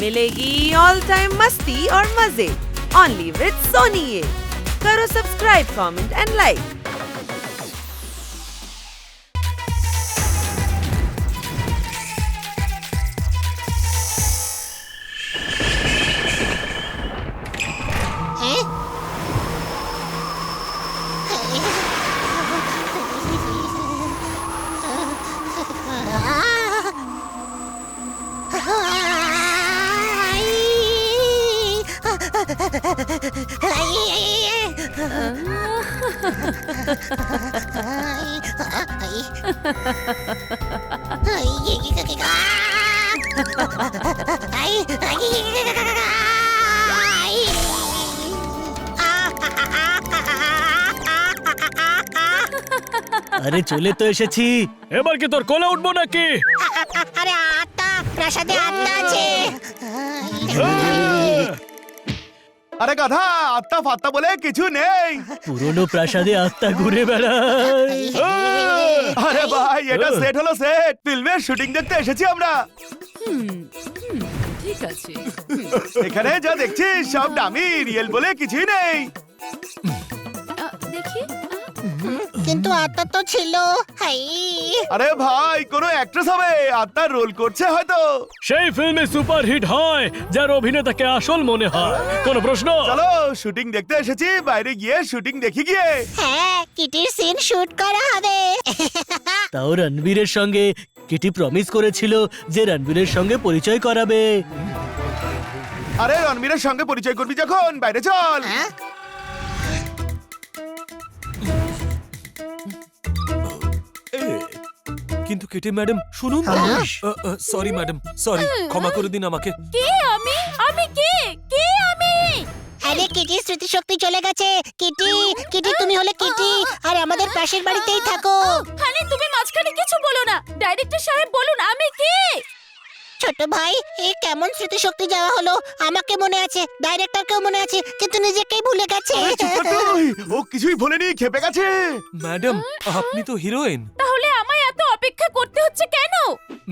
मिलेगी all time मस्ती और मजे ओनली विद सोनी ये। करो सब्सक्राइब, कमेंट एंड लाइक। আরে চলে তো এসেছি। এবার কি তোর কোলে উঠবো নাকি? আরে আত্মা প্রাসাদে আত্মা আছে। আরে গাধা, আত্মা ফাত্তা বলে কিছু নেই। পুরনো প্রাসাদে আত্মা ঘুরে বেড়ায়। আরে ভাই, এটা সেট হলো সেট। ফিল্মের শুটিং দেখতে এসেছি আমরা। ঠিক আছে, এখানে যা দেখছি সব ডামি, রিয়েল বলে কিছুই নেই। দেখি। কিন্তু আত্মা তো ছিল। হাই আরে ভাই, কোনো অ্যাক্ট্রেস হবে, আত্মার রোল করছে হয়তো। সেই ফিল্মে সুপারহিট হয় যার অভিনেতাকে আসল মনে হয়। কোনো প্রশ্ন? চলো শুটিং দেখতে এসেছি, বাইরে গিয়ে শুটিং দেখি গিয়ে। হ্যাঁ, কিটির সিন শুট করা হবে। তাও রণবীরের সঙ্গে কিটি প্রমিস করেছিল যে রণবীরের সঙ্গে পরিচয় করাবে। আরে রণবীরের সঙ্গে পরিচয় করবি যখন, বাইরে চল। হ্যাঁ? কিন্তু কেটে ম্যাডাম শুনুন। সরি ম্যাডাম, সরি, ক্ষমা করে দিন আমাকে। কে আমি? আমি কে? কে আমি? আরে কিটির স্মৃতিশক্তি চলে গেছে। কিটি, কিটি তুমি হলে কিটি, আর আমাদের পাশের বাড়িতেই থাকো। খালি তুমি মাঝখানে কিছু বলো না। ডাইরেক্টর সাহেব বলুন আমি কে? ছোট ভাই, এই কেমন স্মৃতিশক্তি যাওয়া হলো। আমাকে মনে আছে, ডাইরেক্টরকেও মনে আছে, কিন্তু নিজেকেই ভুলে গেছে। আরে চুপ কর তুই, ও কিছুই ভুলেনি, খেপে গেছে। ম্যাডাম, আপনি তো হিরোইন। তাহলে আমায় এত অপেক্ষা করতে হচ্ছে কেন?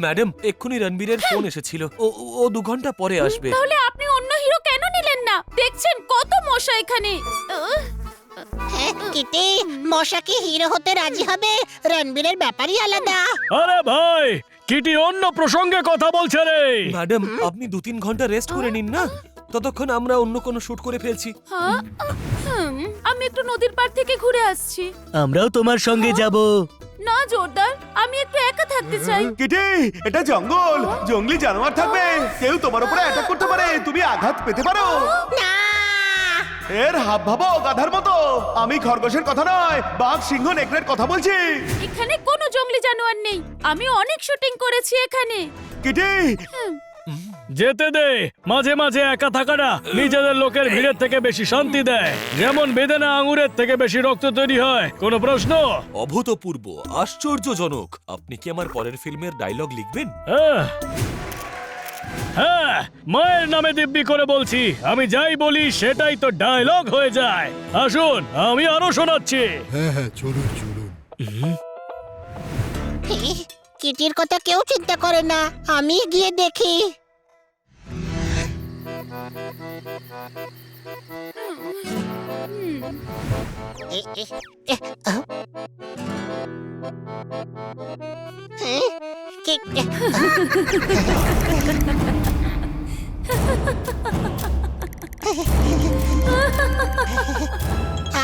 ম্যাডাম, এক্ষুনি রণবীরের ফোন এসেছিল। ও 2 ঘন্টা পরে আসবে। তাহলে আপনি অন্য হিরো কেন নিলেন না? দেখছেন কত মশা এখানে। হ্যাঁ, কিটি, মশা কি হিরো হতে রাজি হবে? রণবীরের ব্যাপারই আলাদা। আরে ভাই, কিটি অন্য প্রসঙ্গে কথা বলছে রে। ম্যাডাম, আপনি 2-3 ঘন্টা রেস্ট করে নিন না, ততক্ষণ আমরা অন্য কোনো শুট করে ফেলছি। হ্যাঁ? আমি একটু নদীর পাড় থেকে ঘুরে আসছি। আমরাও তোমার সঙ্গে যাব। না জোরদার, আমি একটু একা থাকতে চাই। কিটি, এটা জঙ্গল, জঙ্গলি জানোয়ার থাকবে, কেউ তোমার উপরে অ্যাটাক করতে পারে, তুমি আঘাত পেতে পারো। না, এর হাব ভাবো গাধার মতো। আমি খরগোশের কথা নয়, বাঘ, সিংহ, নেকড়ের কথা বলছি। এখানে কোনো জঙ্গলি জানোয়ার নেই। আমি অনেক শুটিং করেছি এখানে। কিটি, যেতে দে। মাঝে মাঝে একা থাকাটা নিজেদের লোকের ভিড়ের থেকে বেশি শান্তি দেয়। যেমন বেদেনা আঙুরের থেকে বেশি রক্ত তৈরি হয়। কোনো প্রশ্ন? অভূতপূর্ব, আশ্চর্যজনক। আপনি কি আমার পরের ফিল্মের ডায়লগ লিখবেন? হ্যাঁ, মায়ের নামে দিব্যি করে বলছি, আমি যাই বলি সেটাই তো ডায়লগ হয়ে যায়। আসুন, আমি আরো শোনাচ্ছি। কিটির কথা কেউ চিন্তা করে না, আমি গিয়ে দেখি।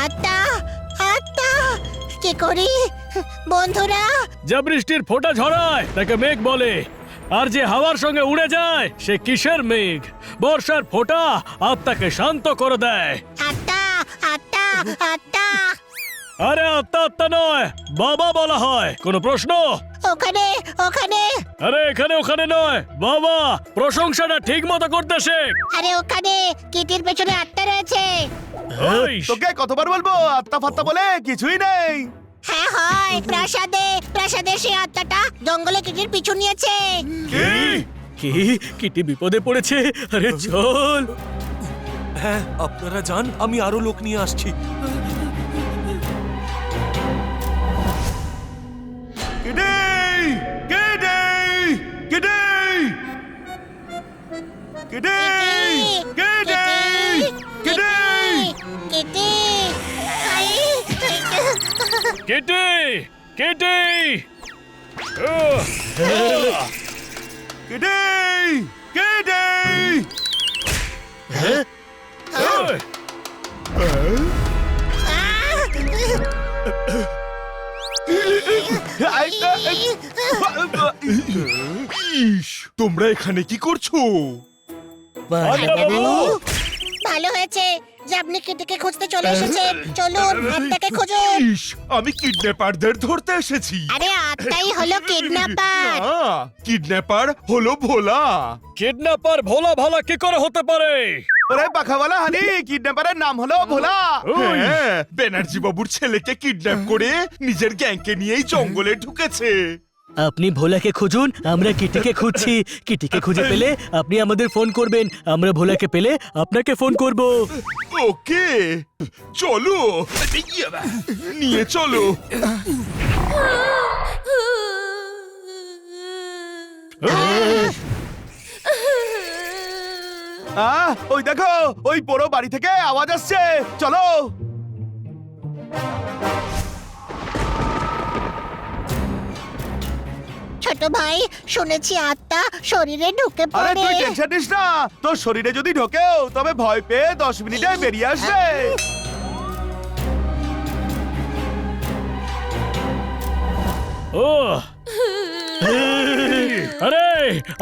আত্মা, আত্মা, কি করি বন্ধুরা? যা বৃষ্টির ফোঁটা ঝরায় তাকে মেঘ বলে, আর যে হাওয়ার সঙ্গে উড়ে যায় সে কিসের মেঘ? বর্ষার ফোঁটা আত্মাকে শান্ত করে দেয়। আত্মা, আত্মা, আত্মা। আরে আত্মা আত্মা নয়, বাবা বলা হয়। কোনো প্রশ্ন? ওখানে, ওখানে। আরে এখানে ওখানে নয়, বাবা। প্রশংসাটা ঠিক মতো করতে শেখ। আরে ওখানে কিটির পেছনে আত্মা রয়েছে। এই, তোকে কতবার বলবো, আত্মা ফাত্তা বলে কিছুই নেই। হ্যাঁ হয়, প্রাসাদে, প্রাসাদের সেই আত্মাটা জঙ্গলে কিটির পিছু নিয়েছে। কি কিটি বিপদে পড়েছে? আরে চল। হ্যাঁ, আপনারা যান, আমি আরো লোক নিয়ে আসছি। Kitty, Kitty, Kitty. Kitty Kitty, Kitty Kitty, I, কেটে কেটে কিটি কিটি ইস, তোমরা এখানে কি করছো? বাবু ভালো হয়েছে যে আপনি কিটিকে খুঁজতে চলে এসেছেন। চলুন আত্মাকে খুঁজুন। ইস, আমি কিডন্যাপারদের ধরতে এসেছি। আরে আত্মাই হলো কিডন্যাপার। কিডন্যাপার হলো ভোলা। কিডন্যাপার ভোলা ভালা কি করে হতে পারে? ওরে পাখাওয়ালা হানি, কিডন্যাপারের নাম হলো ভোলা। হ্যাঁ, ব্যানার্জি বাবুর ছেলেকে কিডন্যাপ করে নিজের গ্যাংকে নিয়েই জঙ্গলে ঢুকেছে। আপনি ভোলাকে খুঁজুন, আমরা কিটিকে খুঁজছি। কিটিকে খুঁজে পেলে আপনি আমাদের ফোন করবেন, আমরা ভোলাকে পেলে আপনাকে ফোন করব। ওকে, চলো নিয়ে চলো। ওই দেখো, ওই বড় বাড়ি থেকে আওয়াজ আসছে, চলো। ছোট ভাই, শুনেছি আত্মা শরীরে ঢুকে আরে পড়ে। তুই টেনশন নিস না, তোর শরীরে যদি ঢোকেও তবে ভয় পেয়ে 10 মিনিটে বেরিয়ে আসবে। ও আরে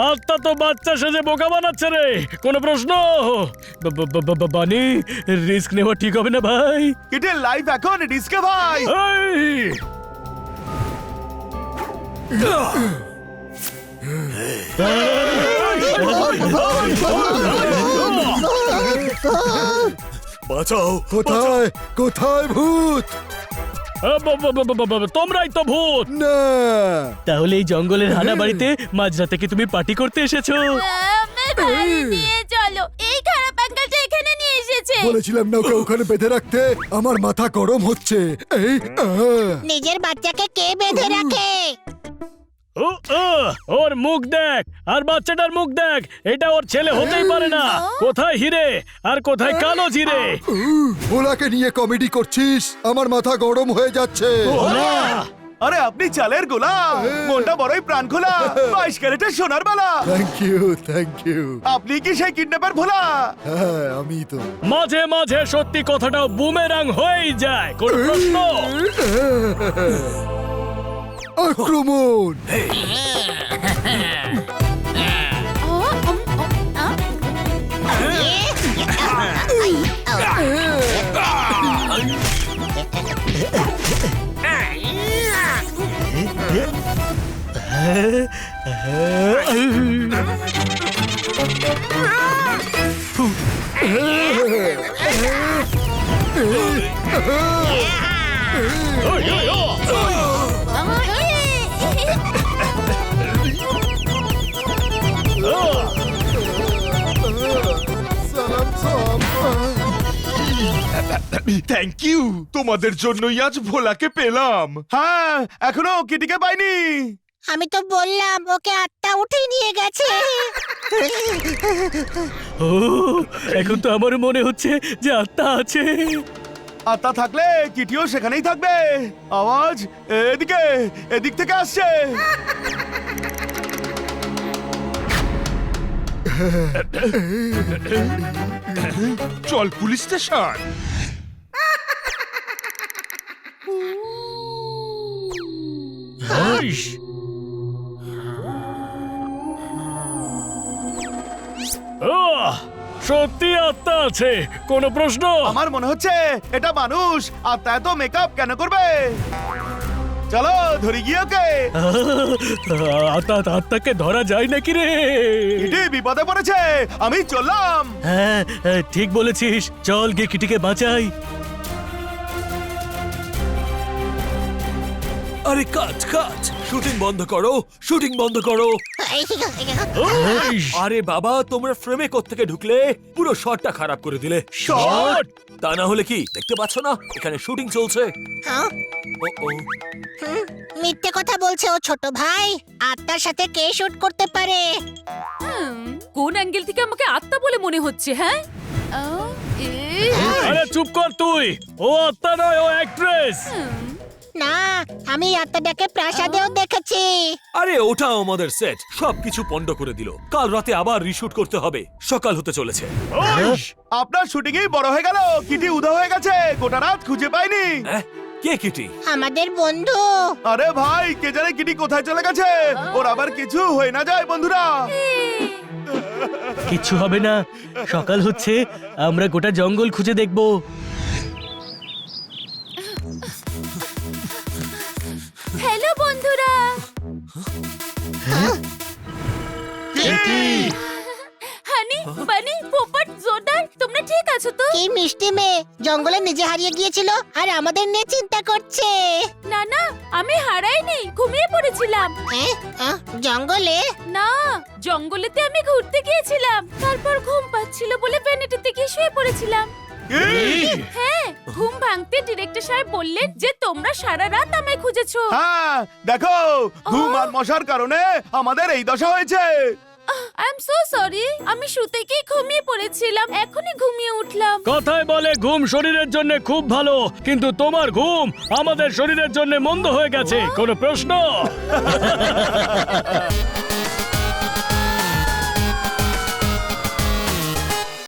আত্মা তো বাচ্চা সেজে বোকা বানাচ্ছে রে। কোনো প্রশ্ন? বানি, রিস্ক নেওয়া ঠিক হবে না ভাই। কিটির লাইফ এখন রিস্কে ভাই। এই! বাঁচাও! কোথায় কোথায় ভূত? তোমরাই তো ভূত। না, তাহলে এই জঙ্গলের হানা বাড়িতে মাঝরাতে কি তুমি পার্টি করতে এসেছো? নিয়ে চলো, এই খারাপ আঙ্কেলটা এখানে নিয়ে এসেছে। বলেছিলাম না ওকে ওখানে বেঁধে রাখতে। আমার মাথা গরম হচ্ছে। এই নিজের বাচ্চাকে কে বেঁধে রাখে? ওর মুখ দেখ, আর বাচ্চাটার মুখ দেখ। এটা ওর ছেলে হতেই পারে না। কোথায় হিরে আর কোথায় কালো জিরে? ভোলাকে নিয়ে কমেডি করছিস? আমার মাথা গরম হয়ে যাচ্ছে। আরে আপনি চালের গোলা, মনটা বড়ই প্রাণ খোলা। 22 ক্যারেটের সোনার বালা। Thank you. আপনি কি সেই কিডন্যাপার ভোলা? হ্যাঁ, আমি তো। মাঝে মাঝে সত্যি কথাটাও বুমেরাং হয়েই যায়। কোন প্রশ্ন? আক্রমণ! থ্যাংক ইউ, তোমাদের জন্যই আজ ভোলাকে পেলাম। হ্যাঁ, এখনো কিটিকে পাইনি। আমি তো বললাম ওকে আত্মা উঠে নিয়ে গেছে। ও, এখন তো আমার মনে হচ্ছে যে আত্মা আছে। আত্মা থাকলে কিটিও সেখানেই থাকবে। আওয়াজ এদিক থেকে আসছে। চল পুলিশ স্টেশন। সত্যি আত্মা আছে। কোনো প্রশ্ন? আমার মনে হচ্ছে এটা মানুষ। আত্মা এত মেকআপ কেন করবে? চলো ধরি গিয়ে ওকে। আত্মাকে ধরা যায় নাকি রে? কিটি বিপদে পড়েছে, আমি চললাম। হ্যাঁ, ঠিক বলেছিস। চল গিয়ে কিটিকে বাঁচাই। আরে কাট কাট, শুটিং বন্ধ করো, শুটিং বন্ধ করো। আরে বাবা, তোমরা ফ্রেমে কোত্থেকে ঢুকলে? পুরো শটটা খারাপ করে দিলে। শট? তা না হলে কি দেখতে পাচ্ছ না এখানে শুটিং চলছে? হ্যাঁ? ও ও, মিথ্যে কথা বলছে ও ছোট ভাই। আত্মার সাথে কে শুট করতে পারে? কোন অ্যাঙ্গেল থেকে আমাকে আত্মা বলে মনে হচ্ছে? হ্যাঁ আরে চুপ কর তুই, ও আত্মা নয়, ও অ্যাক্ট্রেস। না, আমি আত্মাটাকে প্রাসাদেও দেখেছি। আরে ওটা আমাদের সেট, সবকিছু পন্ড করে দিল। কাল রাতে আবার রিশুট করতে হবে, সকাল হতে চলেছে। ওই, আপনার শুটিং এই বড় হয়ে গেল। কিটি উদা হয়ে গেছে, গোটা রাত খুঁজে পাইনি। হ্যাঁ, কে কিটি? আমাদের বন্ধু। আরে ভাই, কে জানে কিটি কোথায় চলে গেছে। ওর আবার কিছু হয়ে না যায় বন্ধুরা। কিচ্ছু হবে না, সকাল হচ্ছে, আমরা গোটা জঙ্গল খুঁজে দেখব। হ্যালো বন্ধুরা। হানি, বানি, পোপট, জোরদার, তোমরা ঠিক আছো তো? কি মিষ্টি মেয়ে, জঙ্গলে নিজে হারিয়ে গিয়েছিল আর আমাদের নিয়ে চিন্তা করছে। না না, আমি হারাইনি, ঘুমিয়ে পড়েছিলাম। হ্যাঁ? জঙ্গলে? না, জঙ্গলেতে আমি ঘুরতে গিয়েছিলাম, তারপর ঘুম পাচ্ছিল বলে ভ্যানিটিতে গিয়ে শুয়ে পড়েছিলাম। হ্যাঁ, ঘুম ভাঙতে ডিরেক্টর সাহেব বললেন যে তোমরা সারা রাত আমায় খুঁজেছো। হ্যাঁ, দেখো, ঘুম আর মশার কারণে আমাদের এই দশা হয়েছে। আই এম সো সরি, আমি শুতে গিয়ে ঘুমিয়ে পড়েছিলাম, এখনই ঘুমিয়ে উঠলাম। কথায় বলে ঘুম শরীরের জন্য খুব ভালো, কিন্তু তোমার ঘুম আমাদের শরীরের জন্য মন্দ হয়ে গেছে। কোনো প্রশ্ন?